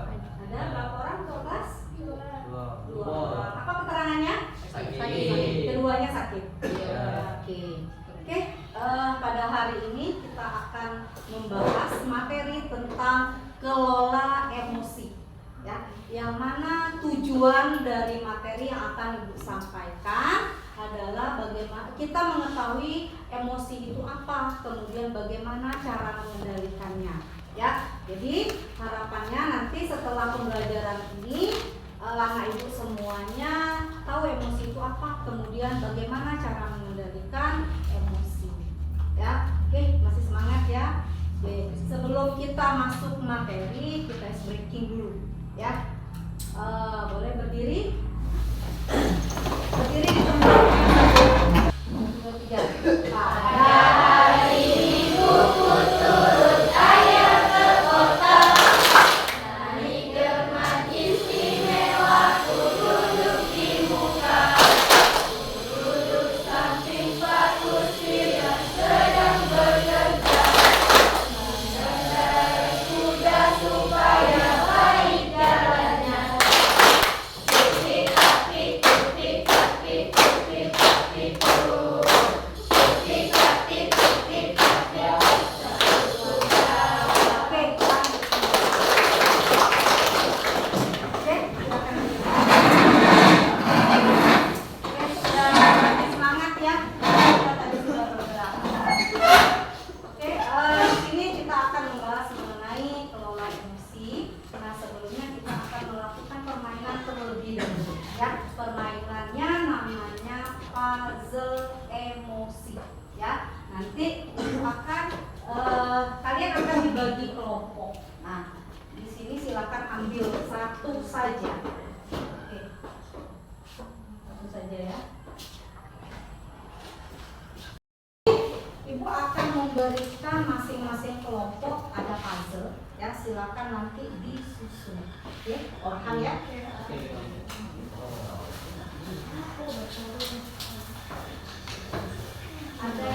Ada berapa orang kelas? Dua. Apa keterangannya? Sakit. Keduanya sakit. Iya. Oke. Pada hari ini kita akan membahas materi tentang kelola emosi, ya. Yang mana tujuan dari materi yang akan Ibu sampaikan adalah bagaimana kita mengetahui emosi itu apa, kemudian bagaimana cara mengendalikannya, ya. Jadi harapannya nanti setelah pembelajaran ini anak ibu semuanya tahu emosi itu apa, kemudian bagaimana cara mengendalikan emosi, ya. Oke, masih semangat ya. Oke, sebelum kita masuk materi, kita ice breaking dulu, ya. Boleh berdiri? Berdiri di tempat. 1, 2, 3. Pada hari Minggu turut ayah ke kota. Naik dermaga istimewa, ku duduk di muka. Ku duduk samping Pak Kusir yang sedang bekerja. Mengendarai kuda supaya baik jalannya. Tupi-tapi, tupi-tapi, tupi-tapi, tupi-tapi, tupi-tapi. Oke, silakan. Semangat ya. Kita tadi sudah bergerak. Oke, di sini kita akan membahas mengenai kelola emosi. Nah, sebelumnya kita akan melakukan permainan terlebih dahulu. Ya, permainannya namanya puzzle emosi. Ya, nanti kalian akan dibagi kelompok. Nah, di sini silakan ambil satu saja. Oke, satu saja ya. Ibu akan memberikan masing-masing kelompok ada puzzle, ya. Silakan nanti disusun. Oke, Orhan ya. Ada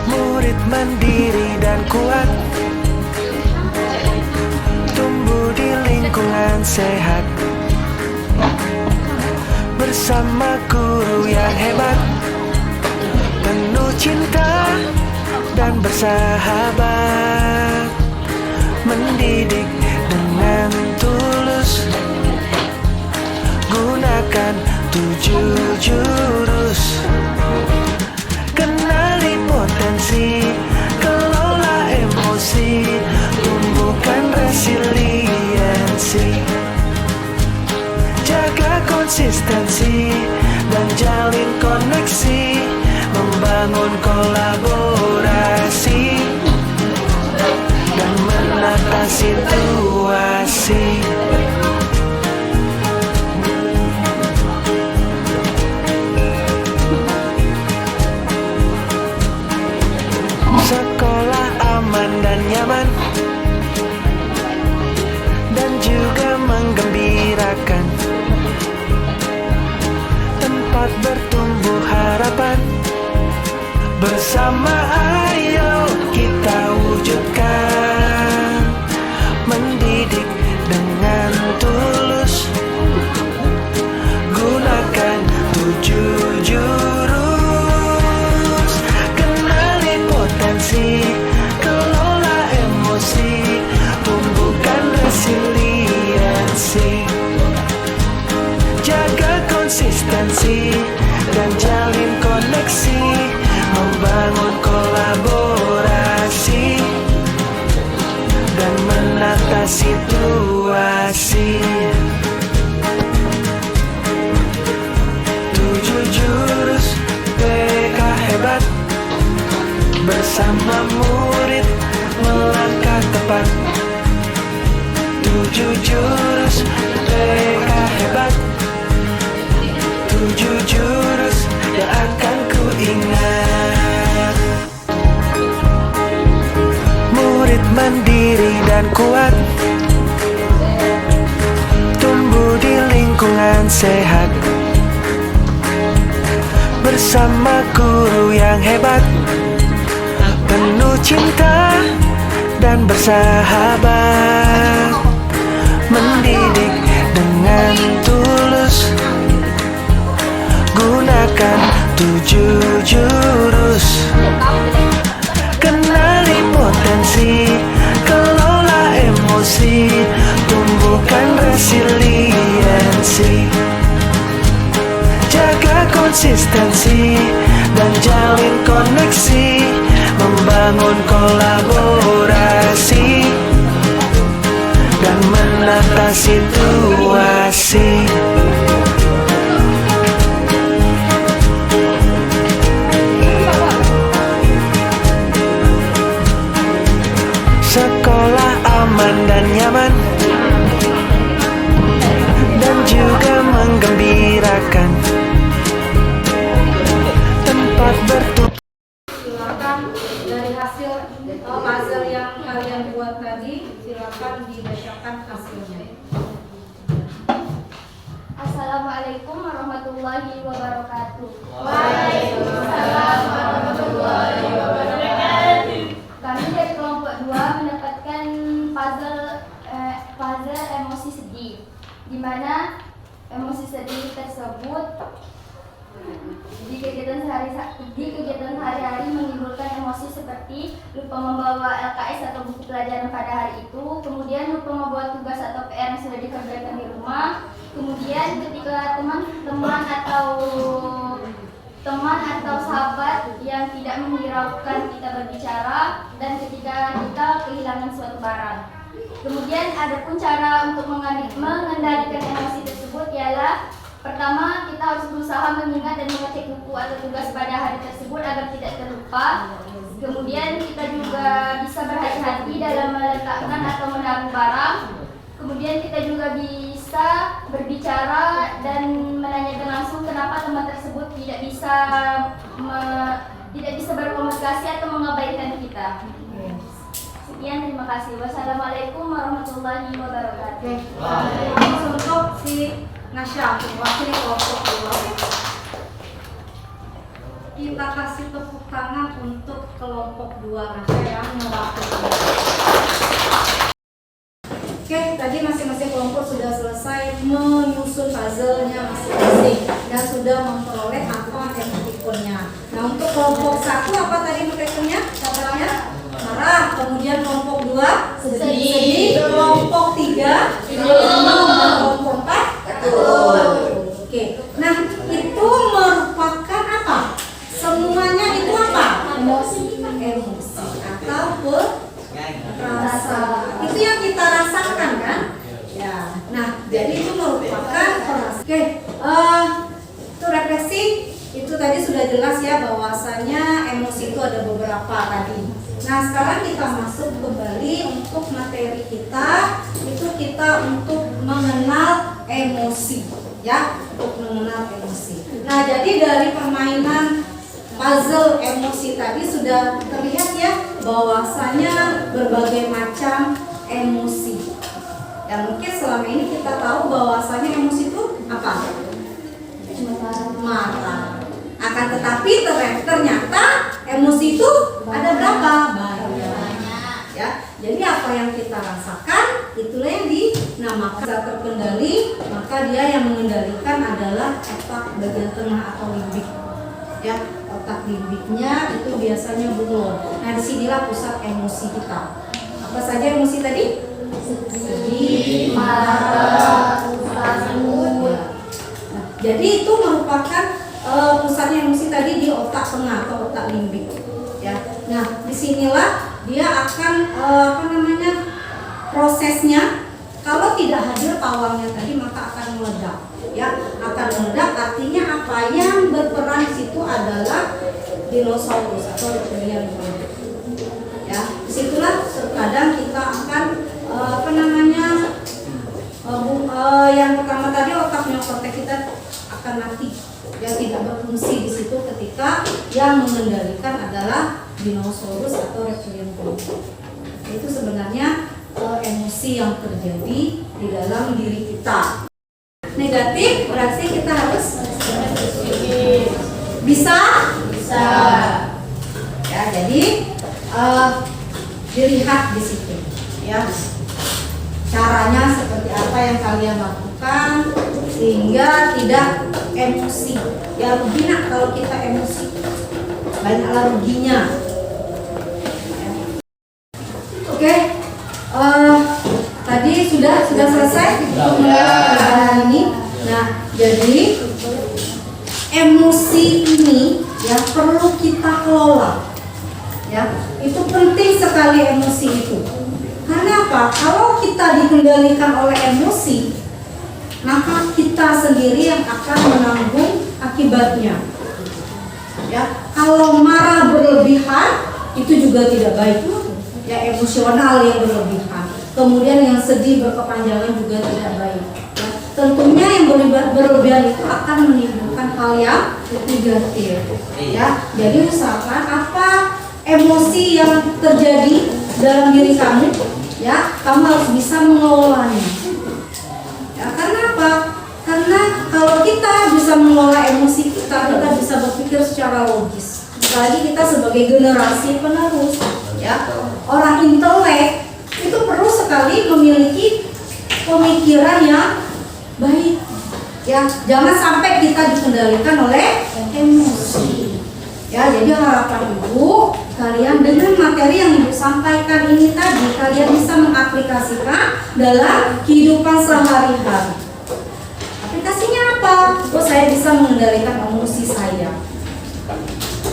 Murid mandiri dan kuat, tumbuh di lingkungan sehat, bersama guru yang hebat, penuh cinta dan bersahabat, mendidik dengan tulus, gunakan 7 jurus. Kenali potensi, kelola emosi, tumbuhkan resiliensi, jaga konsistensi dan jalin koneksi, membangun kolaborasi dan menata situasi. Sekolah aman dan nyaman, dan juga menggembirakan, tempat bertumbuh harapan. Bersama ayo kita wujudkan, mendidik dengan tulus, gunakan 7 jurus. Kenali potensi, kelola emosi, tumbuhkan resiliensi, jaga konsistensi dan jalin koneksi, membangun kolaborasi dan menata situasi. 7 jurus PK hebat, bersama murid melangkah tepat. 7 jurus PK hebat, 7 jurus yang akan ku ingat. Murid mandiri dan kuat, tumbuh di lingkungan dan sehat. Bersama guru yang hebat, penuh cinta dan bersahabat, mendidik dengan tulus. Gunakan 7 jurus, kenali potensi, kelola emosi, tumbuhkan resiliensi, jaga konsistensi dan jalin koneksi, membangun kolaborasi dan menata situasi. Sekolah aman dan nyaman, dan juga menggembirakan, tempat bertumbuh. Silakan dari hasil puzzle yang kalian buat tadi, silakan dibacakan hasilnya. Assalamualaikum warahmatullahi wabarakatuh. Waalaikumsalam warahmatullahi wabarakatuh. Kami dari kelompok 2 mendapatkan puzzle emosi sedih, di mana emosi sedih tersebut di kegiatan sehari-hari menimbulkan emosi seperti lupa membawa LKS atau buku pelajaran pada hari itu, kemudian lupa membawa tugas atau PR yang sudah dikerjakan di rumah, kemudian ketika teman atau sahabat yang tidak menghiraukan kita berbicara, dan ketika kita kehilangan suatu barang. Kemudian ada pun cara untuk mengendalikan emosi tersebut ialah pertama, kita harus berusaha mengingat dan mengecek buku atau tugas pada hari tersebut agar tidak terlupa. Kemudian kita juga bisa berhati-hati dalam meletakkan atau menaruh barang. Kemudian kita juga bisa berbicara dan menanyakan langsung kenapa teman tersebut tidak bisa berkomunikasi atau mengabaikan kita. Sekian, terima kasih. Wassalamualaikum warahmatullahi wabarakatuh. Untuk si Nasya, wakil kelompok 2, kita kasih tepuk tangan untuk kelompok 2 Nasya yang mewakili. Oke, tadi masing-masing kelompok sudah selesai menyusun puzzle-nya masing-masing dan sudah memperoleh apa emotikonnya. Nah, untuk kelompok 1 apa tadi emotikonnya? Katanya marah, kemudian kelompok 2 sedih, kelompok 3 kelompok 4 Oke, nah itu merupakan apa? Semuanya itu apa? Emosi atau perasaan. Itu yang kita rasakan kan? Ya. Nah, jadi itu merupakan perasaan. Oke, itu refleksi. Itu tadi sudah jelas ya bahwasanya emosi itu ada beberapa tadi. Nah, sekarang kita masuk kembali untuk materi kita. Itu kita untuk mengenal emosi, ya, untuk mengenal emosi. Nah, jadi dari permainan puzzle emosi tadi sudah terlihat ya bahwasanya berbagai macam emosi. Dan mungkin selama ini kita tahu bahwasanya emosi itu apa? Marah. Akan tetapi ternyata emosi itu ada berapa? Banyak. Ya. Jadi apa yang kita rasakan itulah yang dinamakan terkendali, maka dia yang mengendalikan adalah otak bagian tengah atau limbik. Ya, otak limbiknya itu biasanya bunglon. Nah, disinilah pusat emosi kita. Apa saja emosi tadi? Sedih, marah, takut. Nah, jadi itu merupakan pusatnya emosi tadi di otak tengah atau otak limbik. Ya, nah disinilah dia akan prosesnya. Kalau tidak hadir pawangnya tadi maka akan meledak. Ya, akan meledak artinya apa? Yang berperan di situ adalah dinosaurus atau reptilian. Ya, disitulah terkadang kita akan yang pertama tadi otak neokorteks kita akan mati, yang tidak berfungsi di situ ketika yang mengendalikan adalah dinosaurus atau reptilian. Itu sebenarnya emosi yang terjadi di dalam diri kita. negatif berarti kita harus bisa. Ya, jadi dilihat di situ ya. Caranya seperti apa yang kalian lakukan sehingga tidak emosi. Ya rugi nak kalau kita emosi, banyaklah ruginya. Ya. Oke, tadi sudah selesai pembelajaran ini. Nah, jadi emosi ini ya perlu kita kelola. Ya, itu penting sekali emosi itu. Karena apa? Kalau kita dikendalikan oleh emosi, maka kita sendiri yang akan menanggung akibatnya. Ya, kalau marah berlebihan itu juga tidak baik. Ya, emosional yang berlebihan. Kemudian yang sedih berkepanjangan juga tidak baik. Ya, tentunya yang berlebihan itu akan menimbulkan hal yang negatif. Ya, jadi usahakan apa emosi yang terjadi dalam diri kamu, ya, kamu harus bisa mengelolanya. Ya, karena apa? Karena kalau kita bisa mengelola emosi kita bisa berpikir secara logis. Apalagi kita sebagai generasi penerus, ya, orang intelek itu perlu sekali memiliki pemikiran yang baik. Ya, jangan sampai kita dikendalikan oleh emosi. Ya, jadi harapan Ibu, kalian dengan materi yang Ibu sampaikan ini tadi, kalian bisa mengaplikasikan dalam kehidupan sehari-hari. Aplikasinya apa? Oh, saya bisa mengendalikan emosi saya.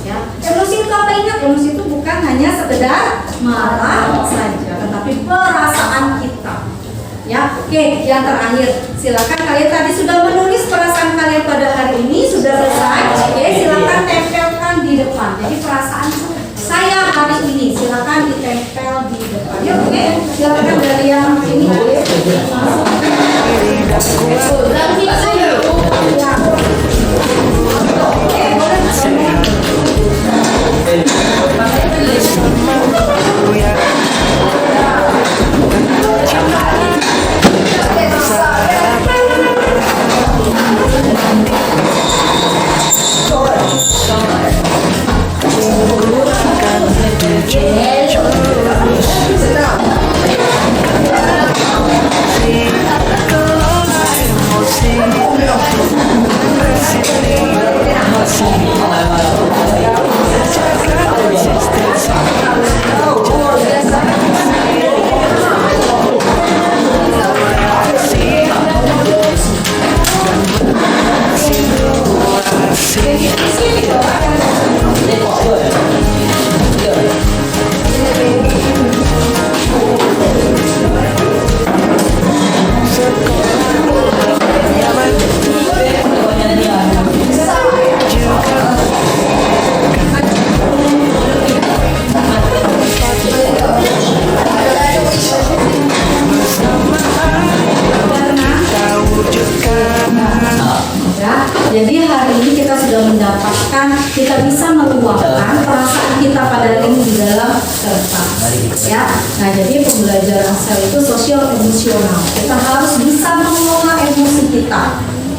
Ya, emosi itu apa? Ingat, emosi itu bukan hanya sekedar marah saja, tetapi perasaan kita. Ya, oke, yang terakhir, silakan kalian tadi sudah menulis perasaan kalian pada hari ini, sudah selesai. Oke, silakan tempelkan di depan. Jadi perasaan saya hari ini silakan ditempel di depan. Ya, oke, silakan dari yang ini. Jadi hari ini kita sudah mendapatkan, kita bisa meluapkan perasaan kita pada hari ini di dalam kertas. Ya, nah jadi pembelajaran sel itu sosial emosional. Kita harus bisa mengelola emosi kita.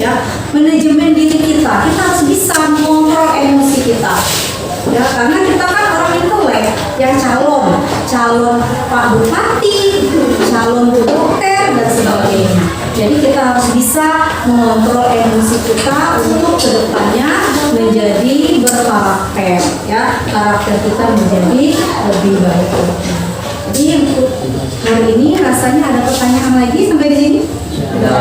Ya, manajemen diri kita. Kita harus bisa mengontrol emosi kita. Ya, karena kita kan orang intelek yang calon Pak Bupati, calon Bu Dokter dan sebagainya. Jadi kita harus bisa mengontrol emosi kita untuk kedepannya menjadi berkarakter, ya, karakter kita menjadi lebih baik. Jadi untuk hari ini rasanya ada pertanyaan lagi sampai di sini? Ya,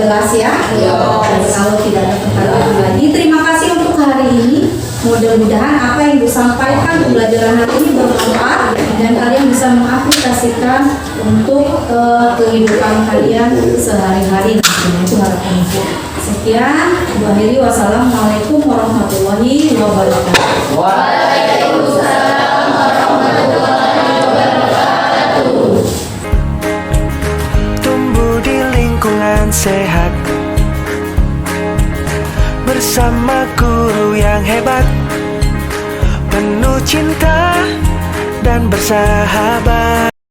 jelas ya. Dan kalau tidak ada pertanyaan lagi, terima kasih untuk hari ini. Mudah-mudahan apa yang disampaikan pembelajaran hari ini bermanfaat dan kalian bisa mengaplikasikan untuk kehidupan kalian sehari-hari. Nah, itu harapanku. Sekian, Bu akhiri. Wassalamualaikum warahmatullahi wabarakatuh. Waalaikumsalam warahmatullahi wabarakatuh. Tumbuh di lingkungan sehat bersama guru yang hebat, penuh cinta dan bersahabat.